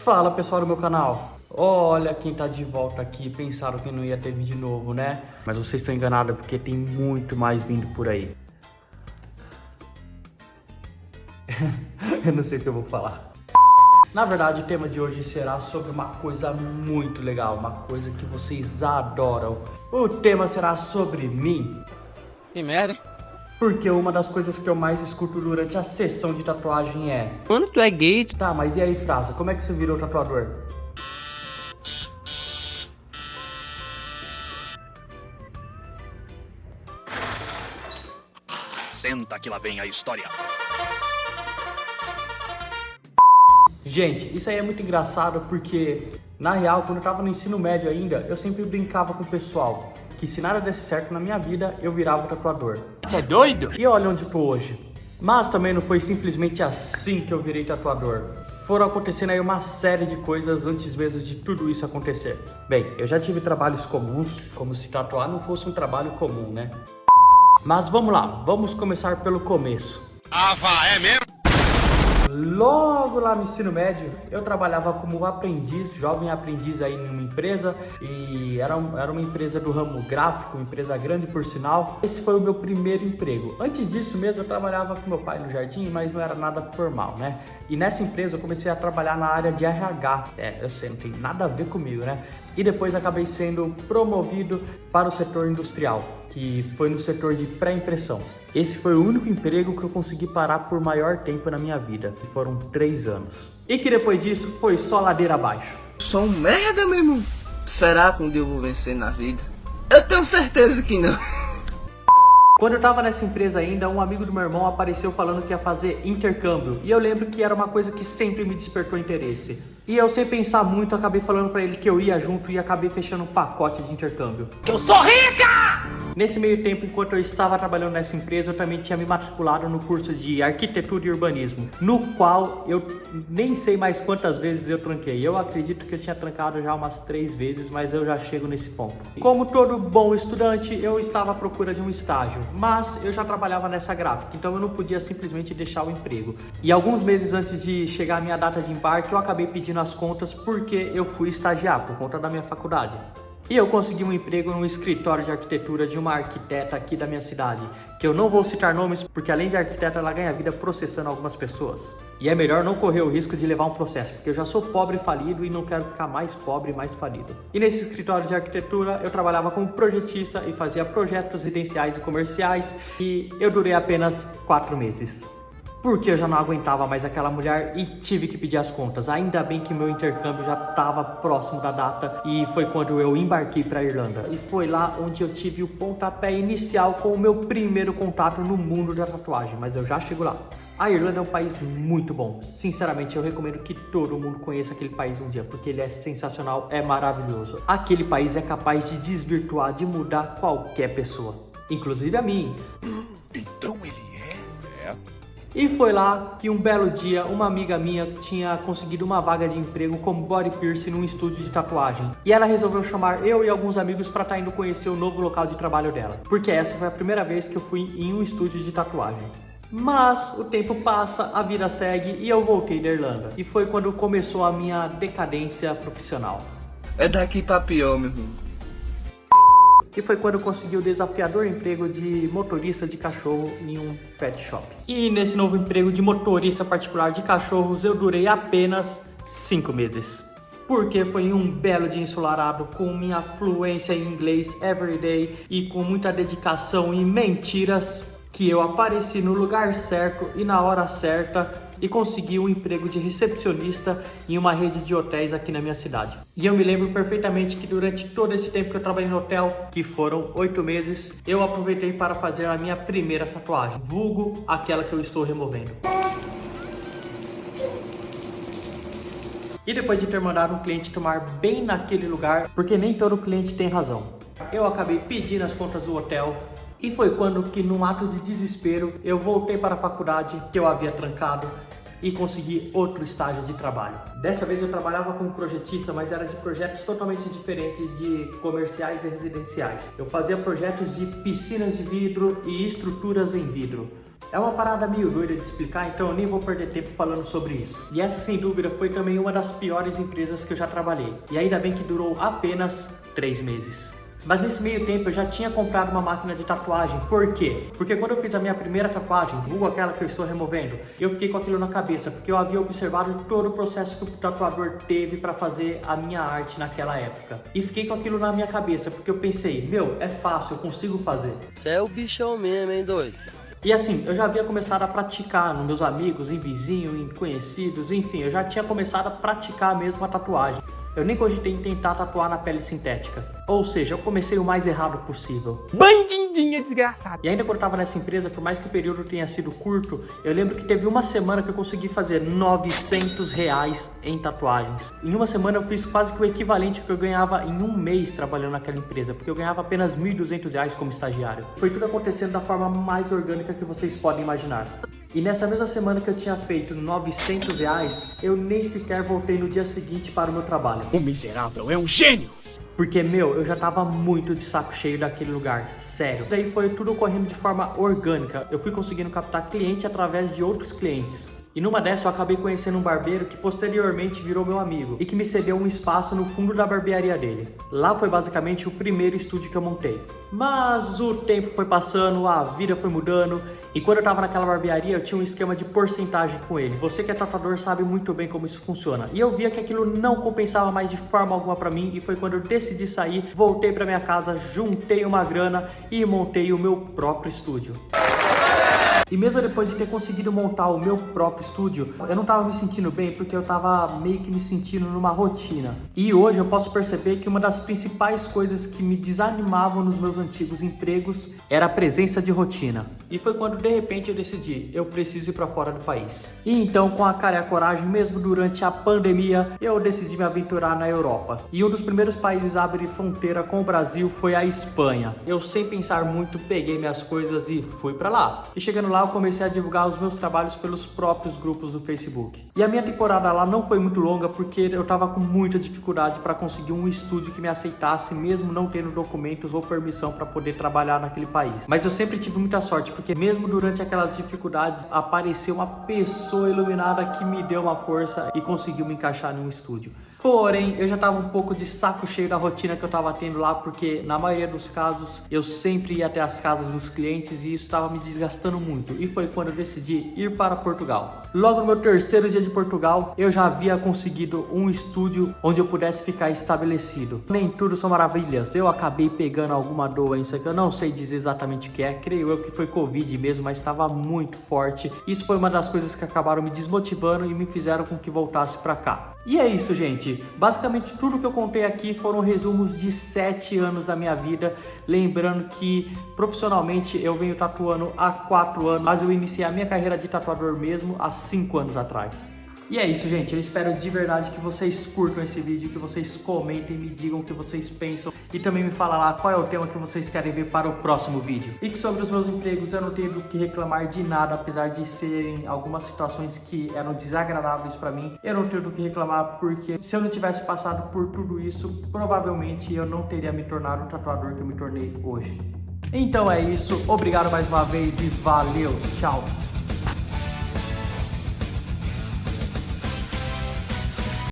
Fala pessoal do meu canal, olha quem tá de volta aqui. Pensaram que não ia ter vídeo novo, né? Mas vocês estão enganados porque tem muito mais vindo por aí. Eu não sei o que eu vou falar. Na verdade, o tema de hoje será sobre uma coisa muito legal, uma coisa que vocês adoram. O tema será sobre mim. Que merda, hein? Porque uma das coisas que eu mais escuto durante a sessão de tatuagem é: Mano, tu é gay? tá, mas e aí, Frasa, como é que você virou tatuador? Senta que lá vem a história. Gente, isso aí é muito engraçado porque, na real, quando eu tava no ensino médio ainda, eu sempre brincava com o pessoal que se nada desse certo na minha vida, eu virava tatuador. Você é doido? E olha onde eu tô hoje. Mas também não foi simplesmente assim que eu virei tatuador. Foram acontecendo aí uma série de coisas antes mesmo de tudo isso acontecer. Bem, eu já tive trabalhos comuns, como se tatuar não fosse um trabalho comum, né? Mas vamos lá, vamos começar pelo começo. Ah, vá, é mesmo? Logo lá no ensino médio, eu trabalhava como aprendiz, jovem aprendiz aí em uma empresa, e era uma empresa do ramo gráfico, uma empresa grande por sinal. Esse foi o meu primeiro emprego. Antes disso mesmo eu trabalhava com meu pai no jardim, mas não era nada formal, né? E nessa empresa eu comecei a trabalhar na área de RH. Eu sei, não tem nada a ver comigo, né? E depois acabei sendo promovido para o setor industrial, que foi no setor de pré-impressão. Esse foi o único emprego que eu consegui parar por maior tempo na minha vida, que foram 3 anos. E que depois disso foi só ladeira abaixo. Sou um merda, meu irmão. Será que um dia eu vou vencer na vida? Eu tenho certeza que não. Quando eu tava nessa empresa ainda, um amigo do meu irmão apareceu falando que ia fazer intercâmbio. E eu lembro que era uma coisa que sempre me despertou interesse. E eu, sem pensar muito, acabei falando pra ele que eu ia junto e acabei fechando um pacote de intercâmbio. Eu sou rica! Nesse meio tempo, enquanto eu estava trabalhando nessa empresa, eu também tinha me matriculado no curso de Arquitetura e Urbanismo, no qual eu nem sei mais quantas vezes eu tranquei. Eu acredito que eu tinha trancado já umas 3 vezes, mas eu já chego nesse ponto. Como todo bom estudante, eu estava à procura de um estágio, mas eu já trabalhava nessa gráfica, então eu não podia simplesmente deixar o emprego. E alguns meses antes de chegar a minha data de embarque, eu acabei pedindo as contas porque eu fui estagiar por conta da minha faculdade. E eu consegui um emprego no escritório de arquitetura de uma arquiteta aqui da minha cidade, que eu não vou citar nomes porque além de arquiteta ela ganha vida processando algumas pessoas. E é melhor não correr o risco de levar um processo, porque eu já sou pobre e falido e não quero ficar mais pobre e mais falido. E nesse escritório de arquitetura eu trabalhava como projetista e fazia projetos residenciais e comerciais, e eu durei apenas 4 meses. Porque eu já não aguentava mais aquela mulher e tive que pedir as contas. Ainda bem que meu intercâmbio já estava próximo da data e foi quando eu embarquei para a Irlanda. E foi lá onde eu tive o pontapé inicial com o meu primeiro contato no mundo da tatuagem, mas eu já chego lá. A Irlanda é um país muito bom. Sinceramente, eu recomendo que todo mundo conheça aquele país um dia, porque ele é sensacional, é maravilhoso. Aquele país é capaz de desvirtuar, de mudar qualquer pessoa, inclusive a mim. Então ele é? E foi lá que um belo dia uma amiga minha tinha conseguido uma vaga de emprego como body piercing num estúdio de tatuagem. E ela resolveu chamar eu e alguns amigos para estar indo conhecer o novo local de trabalho dela. Porque essa foi a primeira vez que eu fui em um estúdio de tatuagem. Mas o tempo passa, a vida segue e eu voltei da Irlanda. E foi quando começou a minha decadência profissional. É daqui pra pior, meu irmão. E foi quando eu consegui o desafiador emprego de motorista de cachorro em um pet shop. E nesse novo emprego de motorista particular de cachorros eu durei apenas 5 meses. Porque foi em um belo dia ensolarado, com minha fluência em inglês everyday e com muita dedicação e mentiras, que eu apareci no lugar certo e na hora certa e consegui um emprego de recepcionista em uma rede de hotéis aqui na minha cidade. E eu me lembro perfeitamente que durante todo esse tempo que eu trabalhei no hotel, que foram 8 meses, eu aproveitei para fazer a minha primeira tatuagem, vulgo aquela que eu estou removendo. E depois de ter mandado um cliente tomar bem naquele lugar, porque nem todo cliente tem razão, eu acabei pedindo as contas do hotel. E foi quando que, num ato de desespero, eu voltei para a faculdade que eu havia trancado e consegui outro estágio de trabalho. Dessa vez eu trabalhava como projetista, mas era de projetos totalmente diferentes, de comerciais e residenciais. Eu fazia projetos de piscinas de vidro e estruturas em vidro. É uma parada meio doida de explicar, então eu nem vou perder tempo falando sobre isso. E essa, sem dúvida, foi também uma das piores empresas que eu já trabalhei. E ainda bem que durou apenas 3 meses. Mas nesse meio tempo eu já tinha comprado uma máquina de tatuagem. Por quê? Porque quando eu fiz a minha primeira tatuagem, vulgo aquela que eu estou removendo, eu fiquei com aquilo na cabeça, porque eu havia observado todo o processo que o tatuador teve para fazer a minha arte naquela época. E fiquei com aquilo na minha cabeça, porque eu pensei, meu, é fácil, eu consigo fazer. Você é o bichão mesmo, hein, doido? E assim, eu já havia começado a praticar nos meus amigos, em vizinhos, em conhecidos, enfim, eu já tinha começado a praticar mesmo a tatuagem. Eu nem cogitei em tentar tatuar na pele sintética. Ou seja, eu comecei o mais errado possível. Bandidinha desgraçado. E ainda quando eu tava nessa empresa, por mais que o período tenha sido curto, eu lembro que teve uma semana que eu consegui fazer R$900 em tatuagens. Em uma semana eu fiz quase que o equivalente que eu ganhava em um mês trabalhando naquela empresa, porque eu ganhava apenas R$1.200 como estagiário. Foi tudo acontecendo da forma mais orgânica que vocês podem imaginar. E nessa mesma semana que eu tinha feito R$900, eu nem sequer voltei no dia seguinte para o meu trabalho. O miserável é um gênio. Porque, meu, eu já tava muito de saco cheio daquele lugar, sério. Daí foi tudo ocorrendo de forma orgânica. Eu fui conseguindo captar cliente através de outros clientes. E numa dessas eu acabei conhecendo um barbeiro que posteriormente virou meu amigo e que me cedeu um espaço no fundo da barbearia dele. Lá foi basicamente o primeiro estúdio que eu montei. Mas o tempo foi passando, a vida foi mudando e quando eu tava naquela barbearia eu tinha um esquema de porcentagem com ele. Você que é tatuador sabe muito bem como isso funciona. E eu via que aquilo não compensava mais de forma alguma pra mim e foi quando eu decidi sair, voltei pra minha casa, juntei uma grana e montei o meu próprio estúdio. E mesmo depois de ter conseguido montar o meu próprio estúdio, eu não tava me sentindo bem porque eu tava meio que me sentindo numa rotina. E hoje eu posso perceber que uma das principais coisas que me desanimavam nos meus antigos empregos era a presença de rotina. E foi quando de repente eu decidi, eu preciso ir pra fora do país. E então, com a cara e a coragem, mesmo durante a pandemia, eu decidi me aventurar na Europa. E um dos primeiros países a abrir fronteira com o Brasil foi a Espanha. Eu, sem pensar muito, peguei minhas coisas e fui pra lá. E chegando lá, eu comecei a divulgar os meus trabalhos pelos próprios grupos do Facebook. E a minha temporada lá não foi muito longa porque eu tava com muita dificuldade para conseguir um estúdio que me aceitasse, mesmo não tendo documentos ou permissão para poder trabalhar naquele país. Mas eu sempre tive muita sorte, porque mesmo durante aquelas dificuldades, apareceu uma pessoa iluminada que me deu uma força e conseguiu me encaixar em um estúdio. Porém, eu já tava um pouco de saco cheio da rotina que eu tava tendo lá, porque na maioria dos casos eu sempre ia até as casas dos clientes e isso tava me desgastando muito. E foi quando eu decidi ir para Portugal. Logo no meu terceiro dia de Portugal, eu já havia conseguido um estúdio onde eu pudesse ficar estabelecido. Nem tudo são maravilhas, eu acabei pegando alguma doença que eu não sei dizer exatamente o que é, creio eu que foi Covid mesmo, mas estava muito forte. Isso foi uma das coisas que acabaram me desmotivando e me fizeram com que voltasse para cá. E é isso, gente. Basicamente tudo que eu contei aqui foram resumos de 7 anos da minha vida. Lembrando que profissionalmente eu venho tatuando há 4 anos, mas eu iniciei a minha carreira de tatuador mesmo há 5 anos atrás. E é isso, gente. Eu espero de verdade que vocês curtam esse vídeo, que vocês comentem, me digam o que vocês pensam e também me falem lá qual é o tema que vocês querem ver para o próximo vídeo. E que sobre os meus empregos eu não tenho do que reclamar de nada, apesar de serem algumas situações que eram desagradáveis para mim. Eu não tenho do que reclamar porque se eu não tivesse passado por tudo isso, provavelmente eu não teria me tornado o tatuador que eu me tornei hoje. Então é isso. Obrigado mais uma vez e valeu. Tchau.